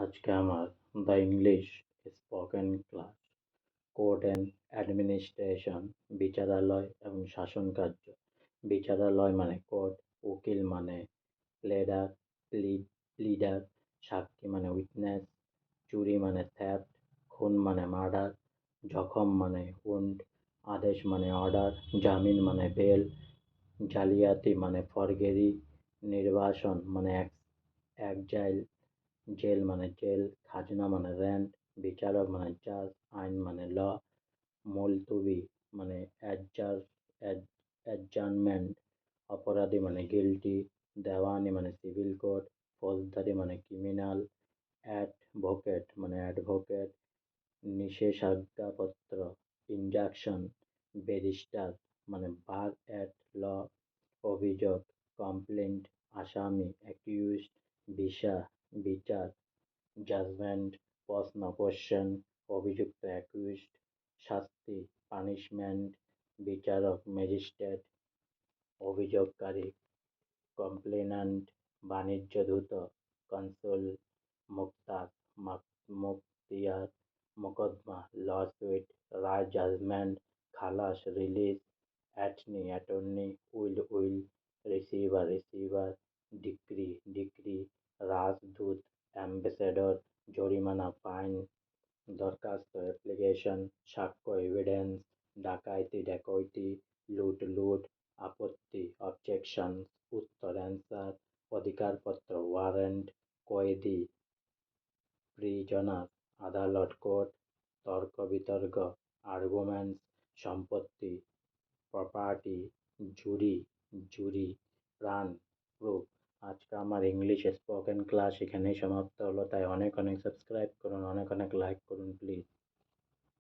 আজকে আমার the English spoken class court and administration বিচারালয় এবং শাসন কার্য। বিচারালয় মানে কোর্ট, উকিল মানে প্লেডার প্লিডার, সাক্ষী মানে উইটনেস, চুরি মানে থ্যাফট, খুন মানে মার্ডার, জখম মানে উন্ড, আদেশ মানে অর্ডার, জামিন মানে বেল, জালিয়াতি মানে ফরগেরি, নির্বাসন মানে এক্সাইল, জেল মানে জেল, খাজনা মানে রেন্ট, বিচারক মানে জাজ, আইন মানে ল, মুলতুবি মানে অ্যাডজার্নমেন্ট, অপরাধী মানে গিলটি, দেওয়ানি মানে সিভিল কোড, ফৌজদারি মানে ক্রিমিনাল, অ্যাডভোকেট মানে অ্যাডভোকেট, নিষেধাজ্ঞাপত্র ইনজাংশন, ব্যারিস্টার মানে বার অ্যাট ল, অভিযোগ কমপ্লেন্ট, আসামি অ্যাকিউজড, ভিসা বিচার, জাজমেন্ট প্রশ্ন কোশ্চেন, অভিযুক্ত অ্যাকিউজড, শাস্তি পানিশমেন্ট, বিচারক ম্যাজিস্ট্রেট, অভিযোগকারী কমপ্লেন্যান্ট, বাণিজ্য দূত কনসুল, মুক্তার মুক্তিয়ার, মোকদ্দমা লসুইট, রায় জাজমেন্ট, খালাস release, attorney will, receiver decree, Rajdoot ambassador, জরিমানা ফাইন, দরখাস্ত অ্যাপ্লিকেশন, সাক্ষ্য এভিডেন্স, ডকাইতি, লুট, আপত্তি অবজেকশন, উত্তর অ্যান্সার, অধিকারপত্র ওয়ারেন্ট, কয়েদি প্রিজনার, আদালত কোর্ট, তর্ক বিতর্ক আর্গুমেন্টস, সম্পত্তি প্রপার্টি, জুরি, প্রাণ প্রুফ। আজকে আমার ইংলিশ স্পোকেন ক্লাস এখানেই সমাপ্ত হলো, তাই অনেক অনেক সাবস্ক্রাইব করুন, অনেক অনেক লাইক করুন প্লিজ।